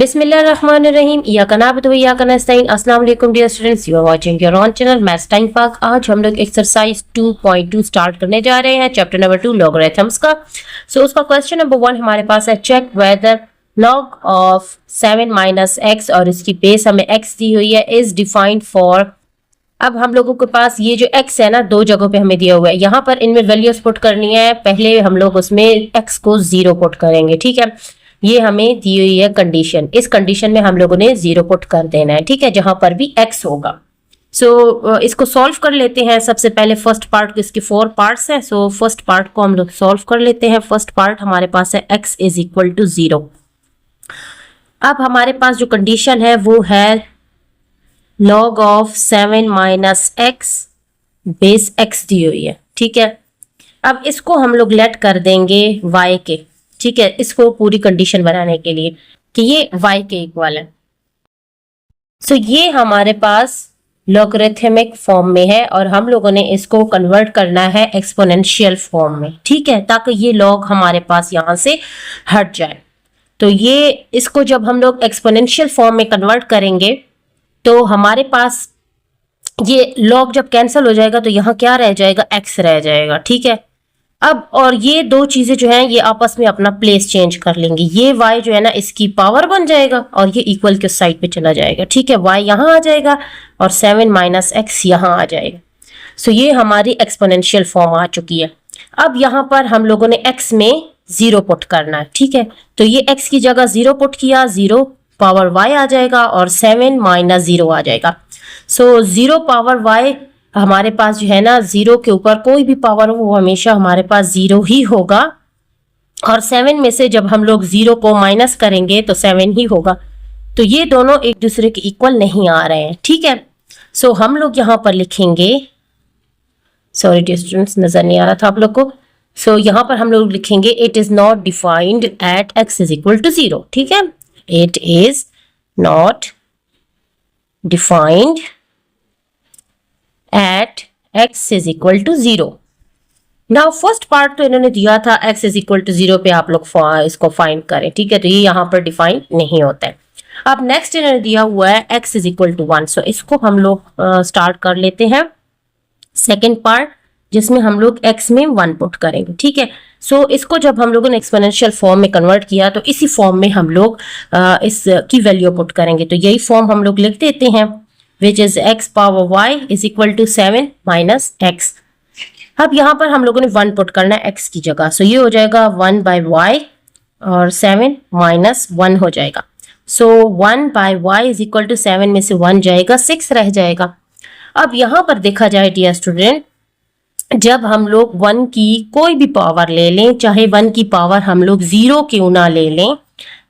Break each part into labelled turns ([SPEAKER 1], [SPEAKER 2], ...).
[SPEAKER 1] बिस्मिल्लाहिर्रहमानिर्रहीम। इय्याका नअबुदु व इय्याका नस्तईन। अस्सलाम वालेकुम dear students, you are watching your own channel maths time Pak. आज हम लोग एक्सरसाइज 2.2 स्टार्ट करने जा रहे हैं, चैप्टर नंबर 2 लॉगरिथम्स का। उसका क्वेश्चन नंबर 1 हमारे पास है, check whether log of 7 minus x, और इसकी बेस हमें x दी हुई है, इज डिफाइंड फॉर। अब हम लोगों के पास ये जो x है ना, दो जगहों पे हमें दिया हुआ है। यहाँ पर इनमें वैल्यूज पुट करनी है। पहले हम लोग उसमें x को 0 पुट करेंगे, ठीक है। ये हमें दी हुई है कंडीशन, इस कंडीशन में हम लोगों ने 0 पुट कर देना है, ठीक है, जहां पर भी x होगा। इसको सॉल्व कर लेते हैं। सबसे पहले फर्स्ट पार्ट, इसके 4 पार्ट्स हैं। फर्स्ट पार्ट को हम लोग सॉल्व कर लेते हैं। फर्स्ट पार्ट हमारे पास है x इज इक्वल टू 0। अब हमारे पास जो कंडीशन है वो है log of 7 minus x, base x दी हुई है, ठीक है। अब इसको हम लोग लेट कर देंगे y के, ठीक है, इसको पूरी कंडीशन बनाने के लिए कि ये y के इक्वल है। ये हमारे पास लॉगरिथमिक फॉर्म में है और हम लोगों ने इसको कन्वर्ट करना है एक्सपोनेंशियल फॉर्म में, ठीक है, ताकि ये लॉग हमारे पास यहां से हट जाए। तो ये इसको जब हम लोग एक्सपोनेंशियल फॉर्म में कन्वर्ट करेंगे तो हमारे पास ये लॉग जब कैंसिल हो जाएगा तो यहाँ क्या रह जाएगा, x रह जाएगा, ठीक है। अब और ये दो चीजें जो हैं ये आपस में अपना प्लेस चेंज कर लेंगी। ये y जो है ना इसकी पावर बन जाएगा और ये इक्वल के साइड पे चला जाएगा, ठीक है। y यहाँ आ जाएगा और 7 माइनस एक्स यहाँ आ जाएगा। ये हमारी एक्सपोनेंशियल फॉर्म आ चुकी है। अब यहाँ पर हम लोगों ने x में 0 पुट करना है, ठीक है। तो ये x की जगह 0 पुट किया, 0 पावर y आ जाएगा और 7 माइनस 0 आ जाएगा। 0 पावर y हमारे पास जो है ना, 0 के ऊपर कोई भी पावर हो वो हमेशा हमारे पास 0 ही होगा। और 7 में से जब हम लोग 0 को माइनस करेंगे तो 7 ही होगा। तो ये दोनों एक दूसरे के इक्वल नहीं आ रहे हैं, ठीक है। हम लोग यहाँ पर लिखेंगे, सॉरी डियर स्टूडेंट्स नजर नहीं आ रहा था आप लोग को। यहाँ पर हम लोग लिखेंगे it is not defined at x is equal to 0, ठीक है। It is not defined at x is equal to 0। Now first part तो इन्होंने दिया था x इज इक्वल टू 0 पे आप लोग इसको फाइंड करें, ठीक है। तो ये यहाँ पर डिफाइन नहीं होता है। अब नेक्स्ट इन्होंने दिया हुआ है x इज इक्वल टू 1। इसको हम लोग स्टार्ट कर लेते हैं सेकेंड पार्ट, जिसमें हम लोग x में 1 पुट करेंगे, ठीक है। इसको जब हम लोगों ने एक्सपोनेंशियल फॉर्म में कन्वर्ट किया तो इसी फॉर्म में हम लोग इसकी वैल्यू पुट करेंगे। तो यही फॉर्म हम लोग लिख देते हैं, which is x power y is equal to 7 minus x। अब यहाँ पर हम लोगों ने 1 पुट करना है x की जगह। ये हो जाएगा 1 by y और 7 minus 1 हो जाएगा। 1 by y is equal to 7 में से 1 जाएगा, 6 रह जाएगा। अब यहाँ पर देखा जाए डियर स्टूडेंट, जब हम लोग 1 की कोई भी पावर ले लें, चाहे 1 की पावर हम लोग 0 क्यों ना ले लें,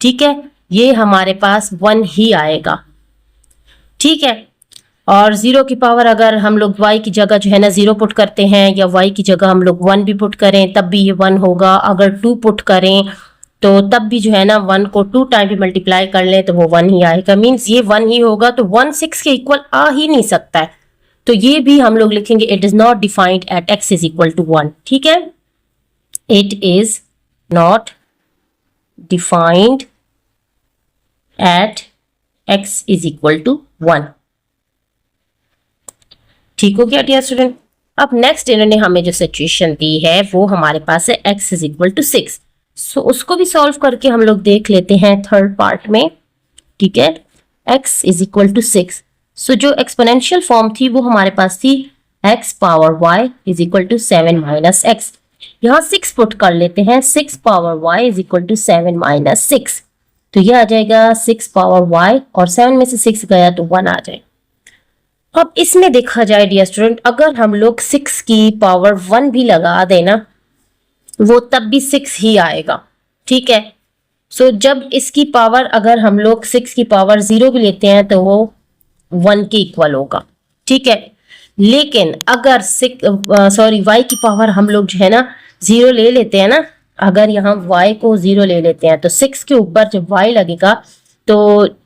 [SPEAKER 1] ठीक है, ये हमारे पास 1 ही आएगा, ठीक है। और 0 की पावर अगर हम लोग y की जगह जो है ना 0 पुट करते हैं, या y की जगह हम लोग 1 भी पुट करें तब भी ये 1 होगा। अगर 2 पुट करें तो तब भी जो है ना 1 को 2 टाइम भी मल्टीप्लाई कर लें तो वो 1 ही आएगा, मीन्स ये 1 ही होगा। तो 1 6 के इक्वल आ ही नहीं सकता है। तो ये भी हम लोग लिखेंगे it is not defined at x is equal to 1, ठीक है। It is not defined at x is equal to 1, ठीक हो गया डियर स्टूडेंट। अब नेक्स्ट इन्होंने हमें जो सिचुएशन दी है वो हमारे पास है x इज इक्वल टू 6। उसको भी सॉल्व करके हम लोग देख लेते हैं थर्ड पार्ट में, ठीक है। x is equal to 6। जो एक्सपोनेंशियल फॉर्म थी वो हमारे पास थी x power y is equal to 7 minus x. यहाँ 6 पुट कर लेते हैं, 6 power y is equal to 7 minus 6। तो ये आ जाएगा 6 पावर y और 7 में से 6 गया तो 1 आ जाएगा। अब इसमें देखा जाए डियर स्टूडेंट, अगर हम लोग 6 की पावर 1 भी लगा देना वो तब भी 6 ही आएगा, ठीक है। जब इसकी पावर अगर हम लोग 6 की पावर 0 भी लेते हैं तो वो 1 के इक्वल होगा, ठीक है। लेकिन अगर y की पावर हम लोग जो है ना 0 ले लेते हैं ना, अगर यहाँ y को 0 ले लेते हैं तो 6 के ऊपर जब y लगेगा तो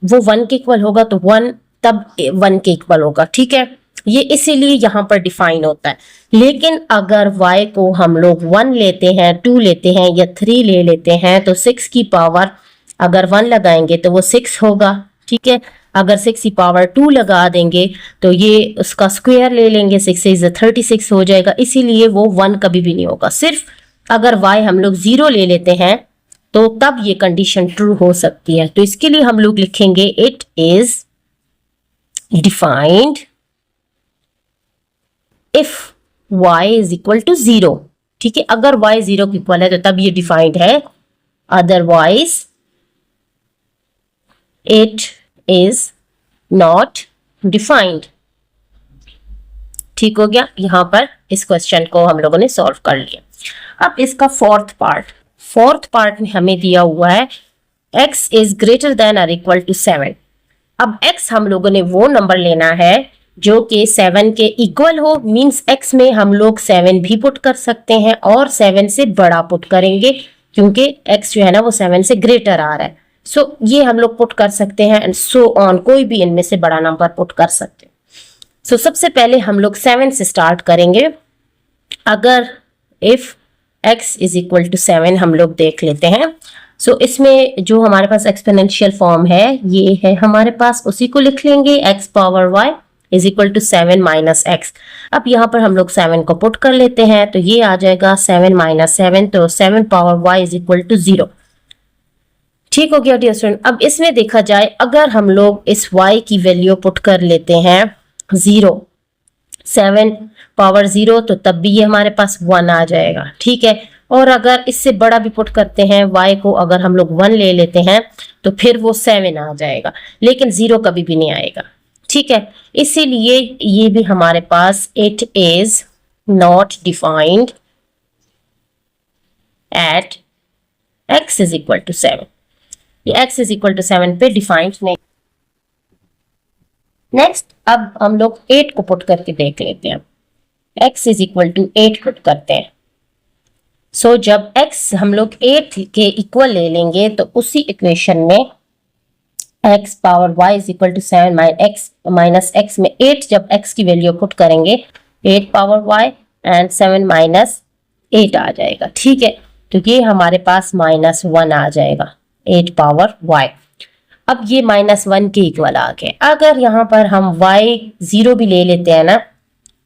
[SPEAKER 1] वो 1 के इक्वल होगा, तो 1 तब 1 के इक्वल होगा, ठीक है। ये इसीलिए यहाँ पर डिफाइन होता है। लेकिन अगर y को हम लोग 1 लेते हैं, 2 लेते हैं या 3 ले लेते हैं तो 6 की पावर अगर 1 लगाएंगे तो वो 6 होगा, ठीक है। अगर 6 की पावर 2 लगा देंगे तो ये उसका स्क्वायर ले लेंगे, 6 इज 36 हो जाएगा, इसीलिए वो 1 कभी भी नहीं होगा। सिर्फ अगर y हम लोग 0 ले लेते हैं तो तब ये कंडीशन ट्रू हो सकती है। तो इसके लिए हम लोग लिखेंगे it is defined if y is equal to 0, ठीक है। अगर y 0 के इक्वल है तो तब ये डिफाइंड है, otherwise it is not defined. ठीक हो गया, यहां पर इस क्वेश्चन को हम लोगों ने सॉल्व कर लिया। अब इसका फोर्थ पार्ट में हमें दिया हुआ है x इज ग्रेटर देन और इक्वल टू 7। अब x हम लोगों ने वो नंबर लेना है जो कि 7 के इक्वल हो, मींस x में हम लोग 7 भी पुट कर सकते हैं और 7 से बड़ा पुट करेंगे क्योंकि x जो है ना वो 7 से ग्रेटर आ रहा है। सो ये हम लोग पुट कर सकते हैं एंड सो ऑन, कोई भी इनमें से बड़ा नंबर पुट कर सकते हैं। सो सबसे पहले हम लोग 7 से स्टार्ट करेंगे। अगर if x is equal to 7 हम लोग देख लेते हैं। सो इसमें जो हमारे पास एक्सपोनेंशियल फॉर्म है ये है हमारे पास, उसी को लिख लेंगे x power y is equal to 7 minus x. अब यहाँ पर हम लोग 7 को पुट कर लेते हैं तो ये आ जाएगा 7 माइनस 7, तो 7 power y is equal to 0। ठीक हो गया डियर स्टूडेंट। अब इसमें देखा जाए अगर हम लोग इस y की वैल्यू पुट कर लेते हैं 0, 7 पावर 0, तो तब भी ये हमारे पास 1 आ जाएगा, ठीक है। और अगर इससे बड़ा भी पुट करते हैं y को, अगर हम लोग 1 ले लेते हैं तो फिर वो 7 आ जाएगा, लेकिन 0 कभी भी नहीं आएगा, ठीक है। इसीलिए ये भी हमारे पास it is not defined at x is equal to 7। ये x इज इक्वल टू 7 पे डिफाइंड नहीं। नेक्स्ट अब हम लोग 8 को पुट करके देख लेते हैं। x is equal to 8 put करते हैं। सो जब x हम लोग 8 के इक्वल ले लेंगे तो उसी इक्वेशन में x power y is equal to 7 minus x में 8 जब x की वैल्यू पुट करेंगे 8 पावर y एंड 7 माइनस 8 आ जाएगा, ठीक है। तो ये हमारे पास -1 आ जाएगा 8 पावर y। अब ये -1 के इक्वल आ गए। अगर यहाँ पर हम y 0 भी ले लेते हैं ना,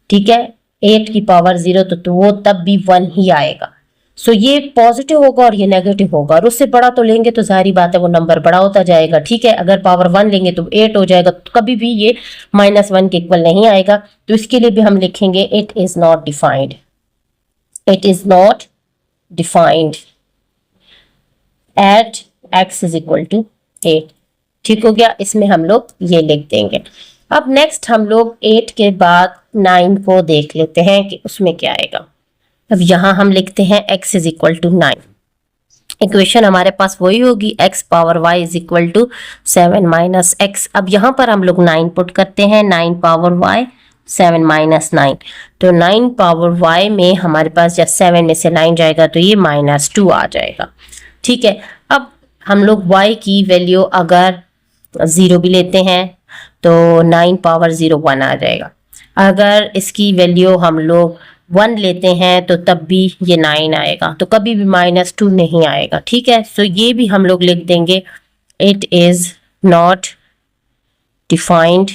[SPEAKER 1] ठीक है, 8 की पावर 0, तो वो तब भी 1 ही आएगा। सो ये पॉजिटिव होगा और ये नेगेटिव होगा, और उससे बड़ा तो लेंगे तो सारी बात है वो नंबर बड़ा होता जाएगा, ठीक है। अगर पावर 1 लेंगे तो 8 हो जाएगा, तो कभी भी ये -1 के इक्वल नहीं आएगा। तो इसके लिए भी हम लिखेंगे it is not defined, it is not defined at x is equal to 8। ठीक हो गया, इसमें हम लोग ये लिख देंगे। अब नेक्स्ट हम लोग 8 के बाद 9 को देख लेते हैं कि उसमें क्या आएगा। अब यहां हम लिखते हैं x is equal to 9। Equation हमारे पास वही होगी x power y is equal to 7 minus x। अब यहां पर हम लोग 9 पुट करते हैं, 9 पावर y 7 माइनस 9, तो 9 पावर y में हमारे पास जब 7 में से 9 जाएगा तो ये -2 आ जाएगा, ठीक है। अब हम लोग y की वैल्यू अगर 0 भी लेते हैं तो 9 पावर 0 1 आ जाएगा। अगर इसकी वैल्यू हम लोग 1 लेते हैं तो तब भी ये 9 आएगा, तो कभी भी -2 नहीं आएगा, ठीक है। सो ये भी हम लोग लिख देंगे it is not defined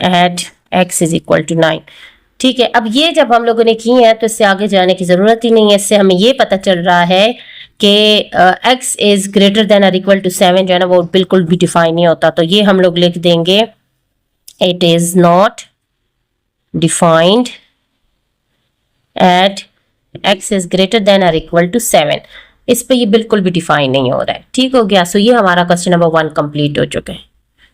[SPEAKER 1] at x is equal to 9, ठीक है। अब ये जब हम लोगों ने की है तो इससे आगे जाने की जरूरत ही नहीं है। इससे हमें ये पता चल रहा है कि x इज ग्रेटर देन और इक्वल टू 7 जो है ना वो बिल्कुल भी डिफाइन नहीं होता। तो ये हम लोग लिख देंगे it is not defined at x is greater than और इक्वल टू 7। इस पे ये बिल्कुल भी डिफाइन नहीं हो रहा है, ठीक हो गया। सो ये हमारा क्वेश्चन नंबर 1 कंप्लीट हो चुका है।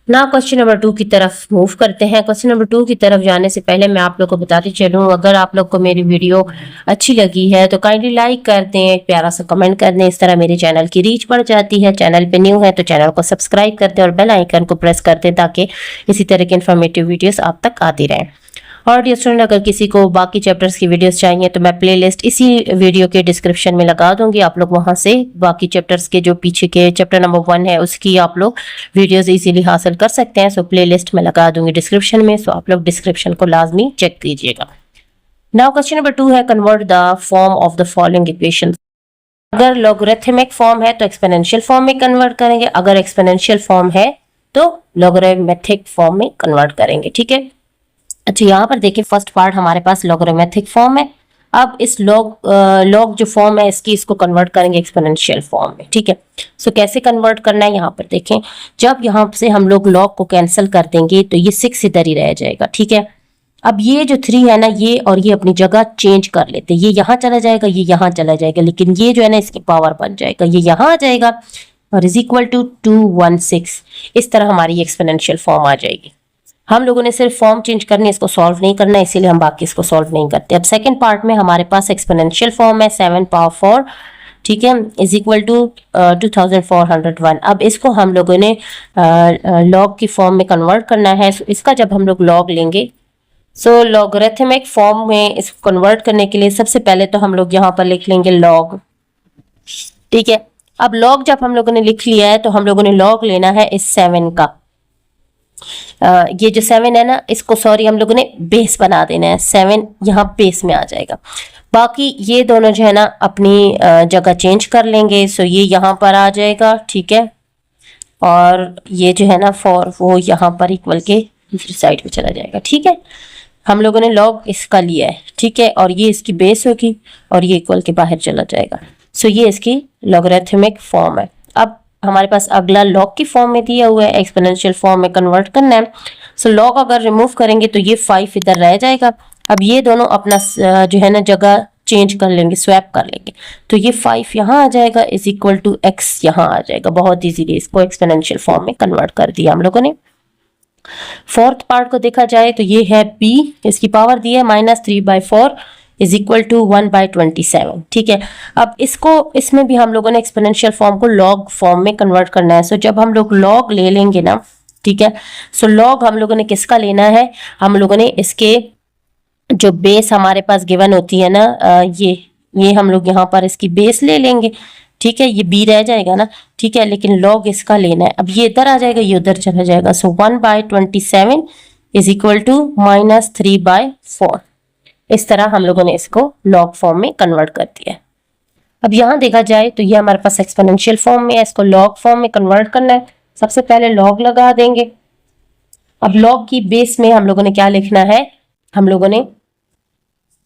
[SPEAKER 1] ना क्वेश्चन नंबर 2 की तरफ मूव करते हैं। क्वेश्चन नंबर 2 की तरफ जाने से पहले मैं आप लोग को बताती चलूं, अगर आप लोग को मेरी वीडियो अच्छी लगी है तो काइंडली लाइक कर दें, एक प्यारा सा कमेंट कर दें, इस तरह मेरे चैनल की रीच बढ़ जाती है। चैनल पे न्यू है तो चैनल को सब्सक्राइब कर दें और बेल आइकन को प्रेस कर दें ताकि इसी तरह की इन्फॉर्मेटिव वीडियोस आप तक आती रहें। और डियर स्टूडेंट, अगर किसी को बाकी चैप्टर्स की वीडियोस चाहिए तो मैं प्लेलिस्ट इसी वीडियो के डिस्क्रिप्शन में लगा दूंगी। आप लोग वहां से बाकी चैप्टर्स के जो पीछे के चैप्टर नंबर 1 है उसकी आप लोग वीडियोस इजीली हासिल कर सकते हैं। सो प्लेलिस्ट में लगा दूंगी डिस्क्रिप्शन में, सो आप लोग डिस्क्रिप्शन को लाजमी चेक कीजिएगा। नाउ क्वेश्चन नंबर 2 है, convert the form of the following equation. अगर लॉगरिथमिक फॉर्म है तो एक्सपोनेंशियल फॉर्म में कन्वर्ट करेंगे, अगर एक्सपोनेंशियल फॉर्म है तो लॉगरिथमिक फॉर्म में कन्वर्ट करेंगे। ठीक है, अच्छा यहाँ पर देखिए फर्स्ट पार्ट हमारे पास लॉगरिथमिक फॉर्म है। अब इस लॉग जो फॉर्म है इसको कन्वर्ट करेंगे एक्सपोनेंशियल फॉर्म में। ठीक है, सो कैसे कन्वर्ट करना है यहाँ पर देखें, जब यहाँ से हम लोग लॉग को कैंसिल कर देंगे तो ये 6 इधर ही रह जाएगा। ठीक है, अब ये जो 3 है ना, ये और ये अपनी जगह चेंज कर लेते हैं, ये यहाँ चला जाएगा, ये यहाँ चला जाएगा, लेकिन ये जो है ना इसकी पावर बन जाएगा, ये यहाँ आ जाएगा और इज इक्वल टू 216। इस तरह हमारी एक्सपोनेंशियल फॉर्म आ जाएगी। हम लोगों ने सिर्फ फॉर्म चेंज करनी है, इसको सॉल्व नहीं करना है, इसीलिए हम बाकी इसको सॉल्व नहीं करते। अब सेकंड पार्ट में हमारे पास एक्सपोनेंशियल फॉर्म है 7 पावर 4, ठीक है, इज इक्वल टू 2401। अब इसको हम लोगों ने लॉग की फॉर्म में कन्वर्ट करना है। तो इसका जब हम लोग लॉग लेंगे, सो लॉगरिथमिक फॉर्म में इसको कन्वर्ट करने के लिए सबसे पहले तो हम लोग यहाँ पर लिख लेंगे लॉग। ठीक है, अब लॉग जब हम लोगों ने लिख लिया है तो हम लोगों ने लॉग लेना है इस 7 का। ये जो 7 है ना, इसको सॉरी हम लोगों ने बेस बना देना है, 7 यहाँ बेस में आ जाएगा। बाकी ये दोनों जो है ना अपनी जगह चेंज कर लेंगे, सो ये यहाँ पर आ जाएगा। ठीक है, और ये जो है ना 4 वो यहाँ पर इक्वल के दूसरी साइड पे चला जाएगा। ठीक है, हम लोगों ने लॉग इसका लिया है। ठीक है, और ये इसकी बेस होगी और ये इक्वल के बाहर चला जाएगा। सो ये इसकी लॉगरिथमिक फॉर्म है। अब हमारे पास अगला लॉग की फॉर्म में दिया हुआ है, एक्सपोनेंशियल फॉर्म में कन्वर्ट करना है। सो लॉग अगर रिमूव करेंगे तो ये 5 इधर रह जाएगा। अब ये दोनों अपना जो है ना जगह चेंज कर लेंगे, स्वैप कर लेंगे, तो ये 5 यहाँ आ जाएगा इज इक्वल टू x यहाँ आ जाएगा। बहुत इजीली इसको एक्सपोनेंशियल फॉर्म में कन्वर्ट कर दिया हम लोगों ने। फोर्थ पार्ट को देखा जाए तो ये है p, इसकी पावर दी है -3/4 इज इक्वल टू 1/27। ठीक है, अब इसमें भी हम लोगों ने एक्सपोनेंशियल फॉर्म को लॉग फॉर्म में कन्वर्ट करना है। सो जब हम लोग लॉग ले लेंगे ना, ठीक है, सो लॉग हम लोगों ने किसका लेना है, हम लोगों ने इसके जो बेस हमारे पास गिवन होती है ना, ये हम लोग यहाँ पर इसकी बेस ले लेंगे। ठीक है, ये b रह जाएगा ना। ठीक है, लेकिन लॉग इसका लेना है। अब ये इधर आ जाएगा, ये उधर चला जाएगा। सो 1/27 इज इक्वल टू -3/4। इस तरह हम लोगों ने इसको लॉग फॉर्म में कन्वर्ट कर दिया है। अब यहाँ देखा जाए तो ये हमारे पास एक्सपोनेंशियल फॉर्म में है, इसको लॉग फॉर्म में कन्वर्ट करना है। सबसे पहले लॉग लगा देंगे। अब लॉग की बेस में हम लोगों ने क्या लिखना है, हम लोगों ने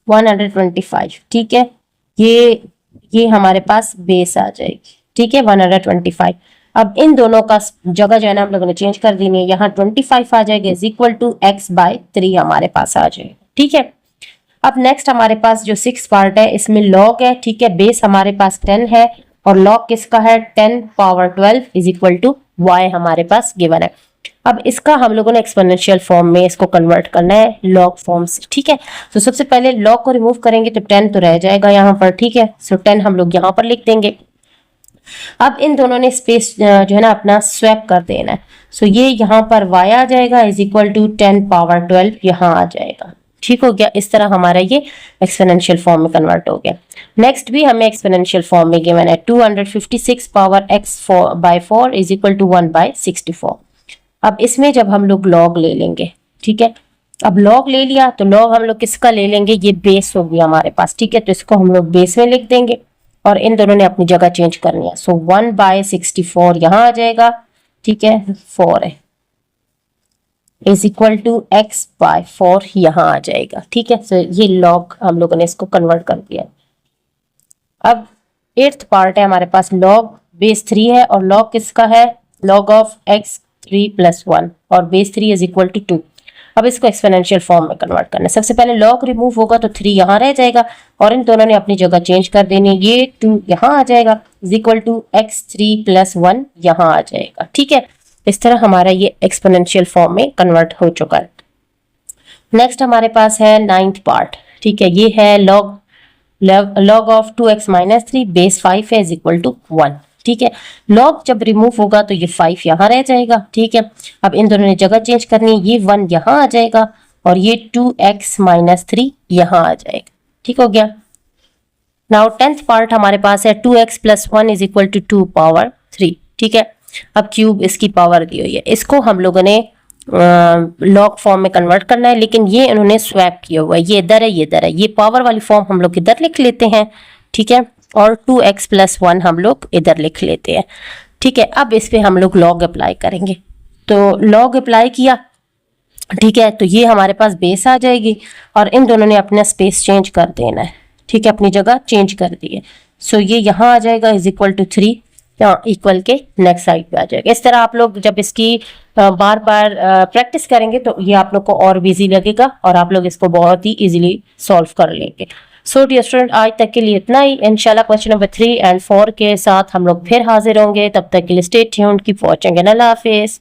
[SPEAKER 1] 125। ठीक है, ये हमारे पास बेस आ जाएगी। ठीक है, 125। अब इन दोनों का जगह जो है ना हम लोगों ने चेंज कर देनी है, यहाँ 25 आ जाएगा इज इक्वल टू x/3 हमारे पास आ जाएगा। ठीक है, अब नेक्स्ट हमारे पास जो 6 पार्ट है इसमें लॉग है। ठीक है, बेस हमारे पास 10 है और लॉग किसका है 10 power 12 is equal to y हमारे पास गिवन है। अब इसका हम लोगों ने एक्सपोनेंशियल फॉर्म में इसको कन्वर्ट करना है लॉग फॉर्म से। ठीक है, तो सबसे पहले लॉग को रिमूव करेंगे तो 10 तो रह जाएगा यहाँ पर। ठीक है, सो 10 हम लोग यहाँ पर लिख देंगे। अब इन दोनों ने स्पेस जो है ना अपना स्वैप कर देना है। सो ये यहाँ पर y आ जाएगा इज इक्वल टू 10 पावर 12 यहाँ आ जाएगा। ठीक हो गया, इस तरह हमारा ये एक्सपोनेंशियल फॉर्म में कन्वर्ट हो गया। नेक्स्ट भी हमें एक्सपोनेंशियल फॉर्म में गिवन है 256 power x/4 is equal to 1/64। अब इसमें जब हम लोग लॉग ले लेंगे, ठीक है, अब लॉग ले लिया तो लॉग हम लोग किसका ले लेंगे, ये बेस होगी हमारे पास। ठीक है, तो इसको हम लोग बेस में लिख देंगे और इन दोनों ने अपनी जगह चेंज करनी है। सो 1/64 यहाँ आ जाएगा। ठीक है, 4 है इज इक्वल टू x/4 यहाँ आ जाएगा। ठीक है, सो ये लॉग हम लोगों ने इसको कन्वर्ट कर दिया। अब 8th पार्ट है हमारे पास, लॉग बेस 3 है और लॉग किसका है, लॉग ऑफ x3 + 1 और बेस 3 इज इक्वल टू 2। अब इसको एक्सपोनेंशियल फॉर्म में कन्वर्ट करना है। सबसे पहले लॉग रिमूव होगा तो 3 यहाँ रह जाएगा और इन दोनों ने अपनी जगह चेंज कर देनी है। ये 2 यहाँ आ जाएगा इज इक्वल टू x3 + 1 यहाँ आ जाएगा। ठीक है, इस तरह हमारा ये एक्सपोनेंशियल फॉर्म में कन्वर्ट हो चुका है। नेक्स्ट हमारे पास है 9th पार्ट। ठीक है, ये है लॉग ऑफ 2x - 3 बेस 5 है इज इक्वल टू 1। ठीक है, लॉग जब रिमूव होगा तो ये 5 यहाँ रह जाएगा। ठीक है, अब इन दोनों ने जगह चेंज करनी है, ये 1 यहाँ आ जाएगा और ये 2x - 3 यहाँ आ जाएगा। ठीक हो गया। नाउ 10th पार्ट हमारे पास है 2x + 1 is equal to 2 power 3। ठीक है, अब क्यूब इसकी पावर दी हुई है, इसको हम लोगों ने लॉग फॉर्म में कन्वर्ट करना है, लेकिन ये इन्होंने स्वैप किया हुआ है, ये इधर है, ये इधर है। ये पावर वाली फॉर्म हम लोग इधर लिख लेते हैं। ठीक है, और 2x प्लस 1 हम लोग इधर लिख लेते हैं। ठीक है, अब इस पे हम लोग लॉग अप्लाई करेंगे। तो लॉग अप्लाई किया, ठीक है, तो ये हमारे पास बेस आ जाएगी और इन दोनों ने अपना स्पेस चेंज कर देना है। ठीक है, अपनी जगह चेंज कर दी है। सो ये यहाँ आ जाएगा इज इक्वल टू 3, यहाँ इक्वल के नेक्स्ट साइड पे आ जाएगा। इस तरह आप लोग जब इसकी बार बार प्रैक्टिस करेंगे तो ये आप लोग को और इजी लगेगा और आप लोग इसको बहुत ही इजीली सॉल्व कर लेंगे। सो डियर स्टूडेंट, आज तक के लिए इतना ही। इंशाल्लाह क्वेश्चन नंबर 3 एंड 4 के साथ हम लोग फिर हाजिर होंगे। तब तक के लिए stay tuned, keep watching and Allah Hafiz.